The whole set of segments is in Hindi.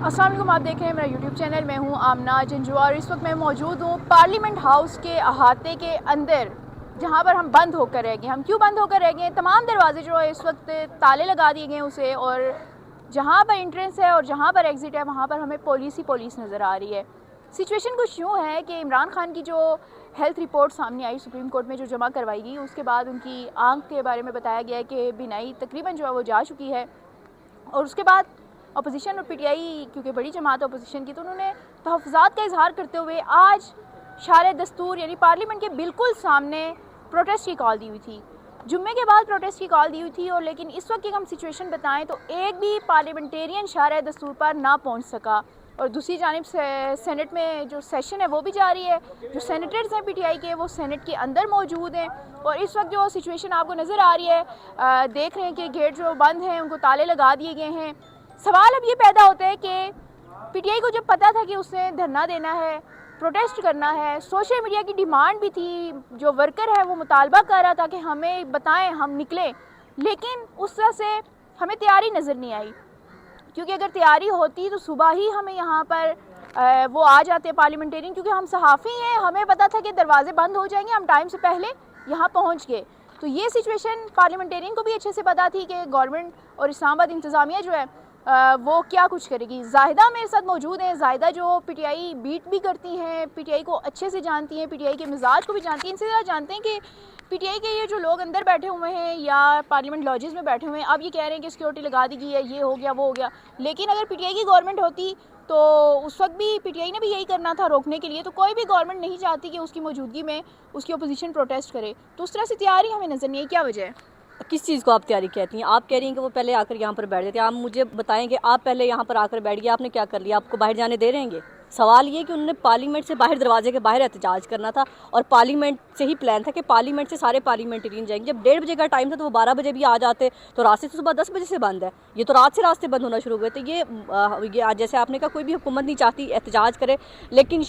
अस्सलाम वालेकुम, आप देख रहे हैं मेरा यूट्यूब चैनल। मैं हूं आमना जंजू और इस वक्त मैं मौजूद हूं पार्लियामेंट हाउस के अहाते के अंदर, जहां पर हम बंद होकर रह गए। हम क्यों बंद होकर रह गए? तमाम दरवाजे जो है इस वक्त ताले लगा दिए गए उसे, और जहां पर एंट्रेंस है और जहां पर एग्ज़िट है वहां पर हमें पुलिस ही पुलिस नज़र आ रही है। सिचुएशन कुछ यूँ है कि इमरान खान की जो हेल्थ रिपोर्ट सामने आई सुप्रीम कोर्ट में, जो जमा करवाई गई, उसके बाद उनकी आँख के बारे में बताया गया है कि बीनाई तकरीबन जो है वो जा चुकी है। और उसके बाद अपोजिशन और पीटीआई, क्योंकि बड़ी जमात है अपोजिशन की, तो उन्होंने तहफ़्फ़ुज़ात का इजहार करते हुए आज शार दस्तूर यानी पार्लियामेंट के बिल्कुल सामने प्रोटेस्ट की कॉल दी हुई थी। जुम्मे के बाद प्रोटेस्ट की कॉल दी हुई थी, और लेकिन इस वक्त की हम सिचुएशन बताएं तो एक भी पार्लियामेंटेरियन शार दस्तूर पर ना पहुंच सका। और दूसरी जानिब सेनेट में जो सेशन है वो भी जारी है। जो सेनेटर्स हैं पीटीआई के, वो सेनेट के अंदर मौजूद हैं। और इस वक्त जो सिचुएशन आपको नज़र आ रही है, देख रहे हैं कि गेट जो बंद हैं उनको ताले लगा दिए गए हैं। सवाल अब ये पैदा होता है कि पीटीआई को जब पता था कि उसने धरना देना है, प्रोटेस्ट करना है, सोशल मीडिया की डिमांड भी थी, जो वर्कर है वो मुतालबा कर रहा था कि हमें बताएं, हम निकलें, लेकिन उस तरह से हमें तैयारी नज़र नहीं आई। क्योंकि अगर तैयारी होती तो सुबह ही हमें यहाँ पर वो आ जाते पार्लियामेंटेरियन, क्योंकि हम सहाफ़ी हैं, हमें पता था कि दरवाजे बंद हो जाएंगे, हम टाइम से पहले यहाँ पहुँच गए। तो ये सिचुएशन पार्लियामेंटेरियन को भी अच्छे से पता थी कि गवर्नमेंट और इस्लामाबाद इंतज़ामिया जो है वो क्या कुछ करेगी। जाहिदा मेरे साथ मौजूद हैं। जाहिदा जो पीटीआई बीट भी करती हैं, पीटीआई को अच्छे से जानती हैं, पीटीआई के मिजाज को भी जानती हैं। इनसे ज़्यादा जानते हैं कि पीटीआई के ये जो लोग अंदर बैठे हुए हैं या पार्लियामेंट लॉजेस में बैठे हुए हैं, अब ये कह रहे हैं कि सिक्योरिटी लगा दी गई है, ये हो गया वो हो गया। लेकिन अगर पीटीआई की गवर्नमेंट होती तो उस वक्त भी पीटीआई ने भी यही करना था, रोकने के लिए। तो कोई भी गवर्नमेंट नहीं चाहती कि उसकी मौजूदगी में उसकी अपोजिशन प्रोटेस्ट करे। तो उस तरह से तैयारी हमें नज़र नहीं आई। क्या वजह है? किस चीज़ को आप तैयारी कहती हैं? आप कह रही हैं कि वो पहले आकर यहाँ पर बैठ जाते हैं। आप मुझे बताएं कि आप पहले यहाँ पर आकर बैठ गए, आपने क्या कर लिया? आपको बाहर जाने दे रहेंगे? सवाल ये कि उन्होंने पार्लियामेंट से बाहर, दरवाजे के बाहर एहतजाज करना था, और पार्लियामेंट से ही प्लान था कि पार्लियामेंट से सारे पार्लियामेंटेरियन जाएंगे। जब 1:30 बजे का टाइम था तो वो 12 बजे भी आ जाते, तो रास्ते तो सुबह 10 बजे से बंद है। ये तो रात से रास्ते बंद होना शुरू हो गए थे। ये आज जैसे आपने कहा, कोई भी हुकूमत नहीं चाहती एहतजाज करे, लेकिन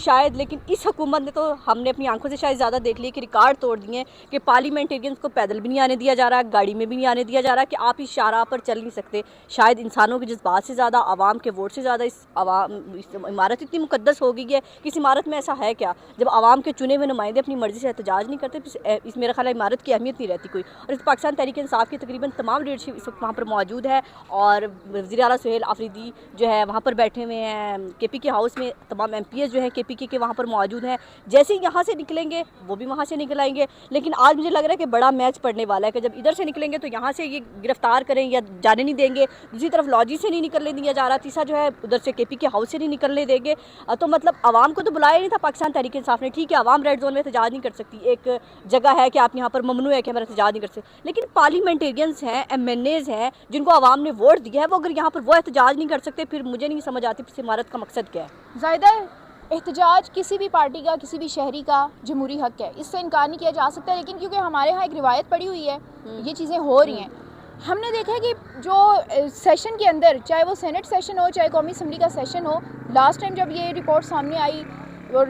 इस हुकूमत ने, तो हमने अपनी आंखों से शायद ज़्यादा देख लिया कि रिकॉर्ड तोड़ दिए कि पार्लियामेंटेरियंस को पैदल भी नहीं आने दिया जा रहा, गाड़ी में भी नहीं आने दिया जा रहा, कि आप इस शाहराह पर चल नहीं सकते। शायद इंसानों के जज्बात से ज़्यादा, आवाम के वोट से ज़्यादा इस इमारत इतनी मुकद्दस हो गई है कि इस इमारत में ऐसा है क्या? जब आवाम के चुने हुए नुमाइंदे अपनी मर्जी से एहतजाज नहीं करते, इस मेरा ख्याल इमारत की अहमियत नहीं रहती कोई। और इस पाकिस्तान तहरीक इंसाफ की तकरीबन तमाम लीडरशिप इस वक्त वहाँ पर मौजूद है, और वज़ीर आला सुहेल आफरीदी जो है वहाँ पर बैठे हुए हैं। KPK हाउस में तमाम MPs जो हैं KPK के वहाँ पर मौजूद हैं। जैसे ही यहाँ से निकलेंगे वो भी वहाँ से निकल आएंगे। लेकिन आज मुझे लग रहा है कि बड़ा मैच पड़ने वाला है कि जब इधर से निकलेंगे तो यहाँ से ये गिरफ्तार करें या जाने नहीं देंगे, दूसरी तरफ लॉजी से नहीं निकलने दिया जा रहा, तीसरा जो है उधर से KPK हाउस से नहीं निकलने देंगे। तो मतलब आवाम को तो बुलाया नहीं था पाकिस्तान तहरीक इंसाफ ने। ठीक है, आवाम रेड जोन में एहतजाज नहीं कर सकती, एक जगह है कि आप यहाँ पर ममनू है कि हमारा एहतजाज नहीं कर सकते, लेकिन पार्लियामेंटेरियंस हैं, MNAs हैं, जिनको आवाम ने वोट दिया है, वो अगर यहाँ पर वो एहतजाज नहीं कर सकते, फिर मुझे नहीं समझ आती इस इमारत का मकसद क्या है। ज़ाहिदा एहतजाज किसी भी पार्टी का, किसी भी शहरी का जमहूरी हक है, इससे इनकार नहीं किया जा सकता। लेकिन क्योंकि हमारे यहाँ एक रिवायत पड़ी हुई है, ये चीज़ें हो रही हैं। हमने देखा है कि जो सेशन के अंदर, चाहे वो सेनेट सेशन हो, चाहे कौमी असम्बली का सेशन हो, लास्ट टाइम जब ये रिपोर्ट सामने आई और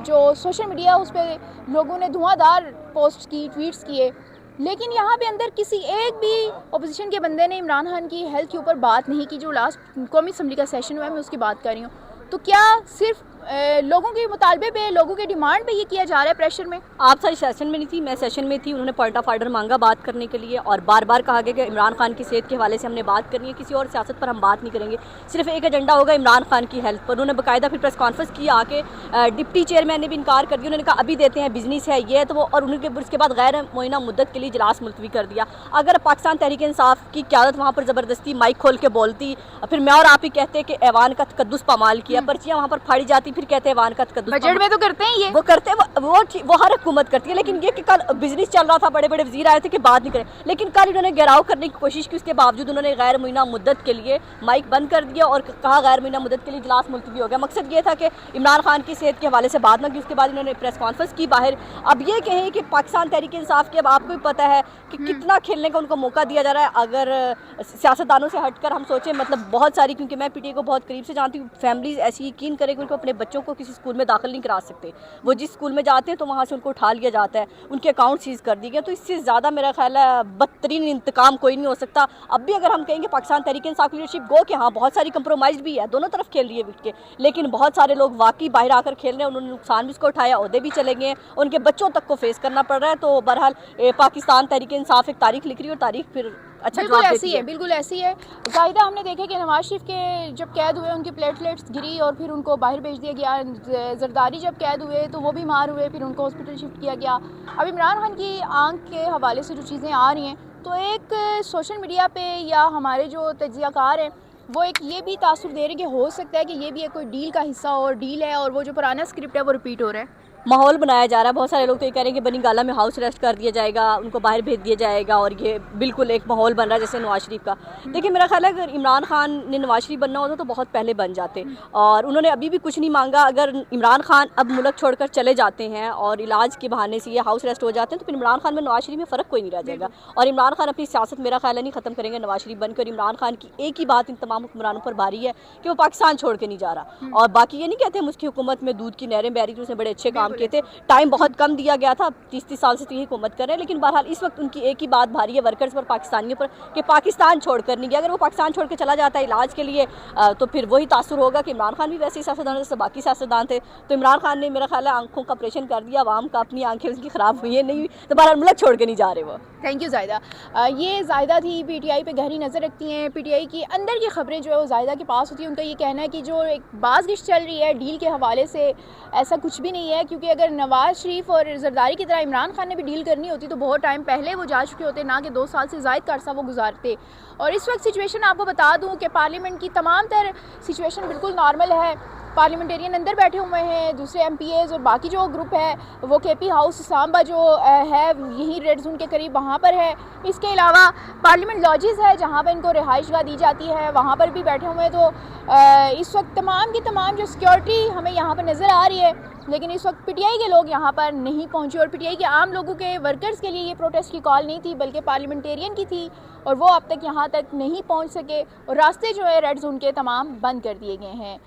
जो सोशल मीडिया उस पर लोगों ने धुआंधार पोस्ट की, ट्वीट्स किए, लेकिन यहाँ पे अंदर किसी एक भी अपोजिशन के बंदे ने इमरान खान की हेल्थ के ऊपर बात नहीं की। जो लास्ट कौमी असम्बली का सेशन हुआ है, मैं उसकी बात कर रही हूँ। तो क्या सिर्फ लोगों के मुतालबे पे, लोगों के डिमांड पे ये किया जा रहा है प्रेशर में? आप सारी सेशन में नहीं थी, मैं सेशन में थी। उन्होंने पॉइंट ऑफ आर्डर मांगा बात करने के लिए, और बार बार कहा गया कि इमरान खान की सेहत के हवाले से हमने बात करनी है, किसी और सियासत पर हम बात नहीं करेंगे, सिर्फ एक एजेंडा होगा इमरान खान की हेल्थ पर। उन्होंने बाकायदा फिर प्रेस कॉन्फ्रेंस की आके, डिप्टी चेयरमैन ने भी इनकार कर दिया। उन्होंने कहा अभी देते हैं, बिजनेस है ये, तो वो, और उनके उसके बाद गैर मुअय्यना मुद्दत के लिए इजलास मुलतवी कर दिया। अगर पाकिस्तान तहरीक इंसाफ की क़यादत वहाँ पर ज़बरदस्ती माइक खोल के बोलती, फिर मैं और आप ही कहते कि ऐवान का तकद्दुस पामाल किया, पर्चियाँ वहाँ पर फाड़ी जाती, फिर कहते ऐवान का बजट में तो करते हैं ये, वो करते हैं, वो हर हुकूमत करती है। लेकिन ये कि कल बिजनेस चल रहा था, बड़े बड़े वजीर आए थे कि बात नहीं करें, लेकिन कल इन्होंने घेराव करने की कोशिश की, उसके बावजूद उन्होंने गैर मुअय्यना मुद्दत के लिए माइक बंद कर दिया और कहा गैर मुअय्यना मुद्दत के लिए इजलास मुलतवी हो गया। मकसद ये था कि इमरान खान की सेहत के हवाले से बात ना की। उसके बाद इन्होंने प्रेस कॉन्फ्रेंस की बाहर। अब ये कहें कि पाकिस्तान तहरीक इंसाफ के, अब आपको भी पता है कि कितना खेलने का उनको मौका दिया जा रहा है। अगर सियासतदानों से हटकर हम सोचें, मतलब बहुत सारी, क्योंकि मैं पीटीआई को बहुत करीब से जानती हूँ, फैमिलीज ऐसी यकीन करें कि उनको अपने बच्चों को किसी स्कूल में दाखिल नहीं करा सकते। वो जिस स्कूल में जाते हैं तो वहाँ से उनको उठा लिया जाता है, उनके अकाउंट सीज कर दिए गए। तो इससे ज़्यादा मेरा ख्याल है बदतरीन इंतकाम कोई नहीं हो सकता। अब भी अगर हम कहेंगे पाकिस्तान तहरीक इंसाफ की लीडरशिप गो कि हाँ बहुत सारी कंप्रोमाइज़ भी है, दोनों तरफ खेल रही है विकेट के, लेकिन बहुत सारे लोग वाकई बाहर आकर खेल रहे हैं, उन्होंने नुकसान भी इसको उठाया, ओहदे भी चले गए हैं, उनके बच्चों तक को फेस करना पड़ रहा है। तो बहरहाल पाकिस्तान तहरीक इंसाफ एक तारीख लिख रही है और तारीख फिर अच्छा बिल्कुल जवाब ऐसी देती है, बिल्कुल ऐसी है। ज़ाहिदा, हमने देखा कि नवाज शरीफ के जब कैद हुए उनकी प्लेटलेट्स गिरी और फिर उनको बाहर भेज दिया गया। जरदारी जब कैद हुए तो वो बीमार हुए, फिर उनको हॉस्पिटल शिफ्ट किया गया। अब इमरान खान की आंख के हवाले से जो चीज़ें आ रही हैं, तो एक सोशल मीडिया पे या हमारे जो तज्ज़ियाकार हैं वो एक ये भी तासुर दे रहे हैं कि हो सकता है कि ये भी एक कोई डील का हिस्सा हो और डील है और वो जो पुराना स्क्रिप्ट है वो रिपीट हो रहा है। माहौल बनाया जा रहा है। बहुत सारे लोग तो ये कह रहे हैं कि बनी गाला में हाउस अरेस्ट कर दिया जाएगा, उनको बाहर भेज दिया जाएगा और ये बिल्कुल एक माहौल बन रहा है जैसे नवाज शरीफ का। देखिए मेरा ख्याल है अगर इमरान खान ने नवाज शरीफ बनना होता तो बहुत पहले बन जाते, और उन्होंने अभी भी कुछ नहीं मांगा। अगर इमरान खान अब मुल्क छोड़कर चले जाते हैं और इलाज के बहाने से ये हाउस अरेस्ट हो जाते हैं तो फिर इमरान खान में नवाज शरीफ में फ़र्क कोई नहीं रह जाएगा। और इमरान खान अपनी सियासत मेरा ख्याल है नहीं ख़त्म करेंगे नवाज शरीफ बनकर। इमरान खान की एक ही बात इन तमाम हुक्मरानों पर भारी है कि वो पाकिस्तान छोड़ के नहीं जा रहा। और बाकी ये नहीं कहते हम उसकी हुकूमत में दूध की नहरें बह रही थी, उसने बड़े अच्छे काम किए थे, टाइम बहुत कम दिया गया था, 30 साल से तो यही हुकूमत कर रहे हैं। लेकिन बहरहाल इस वक्त उनकी एक ही बात भारी है वर्कर्स पर, पाकिस्तानियों पर, कि पाकिस्तान छोड़कर नहीं गया। अगर वो पाकिस्तान छोड़ के चला जाता है इलाज के लिए तो फिर वही तासुर होगा कि इमरान खान भी वैसे ही सियासतदान जैसे बाकी सियासतदान थे। तो इमरान खान ने मेरा ख्याल है आंखों का ऑपरेशन कर दिया, आवाम का अपनी आंखें उसकी ख़राब हुई है, नहीं हुई तो बहरहाल मुल्क छोड़ के नहीं जा रहे वो। Thank you Zahida. ये ज़ाहिदा थी, पीटीआई पे गहरी नज़र रखती हैं। पीटीआई की अंदर की खबरें जो है वो ज़ाहिदा के पास होती है। उनका ये कहना है कि जो एक बाज़गिश्त चल रही है डील के हवाले से, ऐसा कुछ भी नहीं है, क्योंकि अगर नवाज शरीफ और जरदारी की तरह इमरान खान ने भी डील करनी होती तो बहुत टाइम पहले वो जा चुके होते, ना कि 2 साल से ज़ायद का अरसा वो गुजारते। और इस वक्त सिचुएशन आपको बता दूँ कि पार्लियामेंट की तमाम तर सिचुएशन बिल्कुल नॉर्मल है। पार्लियामेंटेरियन अंदर बैठे हुए हैं, दूसरे एमपीएज और बाकी जो ग्रुप है वो केपी हाउस सांबा जो है यहीं रेड जोन के करीब वहाँ पर है। इसके अलावा पार्लियामेंट लॉजेस है जहाँ पर इनको रिहाइशगाह दी जाती है, वहाँ पर भी बैठे हुए हैं। तो इस वक्त तमाम की तमाम जो सिक्योरिटी हमें यहाँ पर नज़र आ रही है, लेकिन इस वक्त पीटीआई के लोग यहाँ पर नहीं पहुँचे। और पीटीआई के आम लोगों के वर्कर्स के लिए ये प्रोटेस्ट की कॉल नहीं थी बल्कि पार्लियामेंटेरियन की थी, और वो अब तक यहाँ तक नहीं पहुँच सके और रास्ते जो है रेड जोन के तमाम बंद कर दिए गए हैं।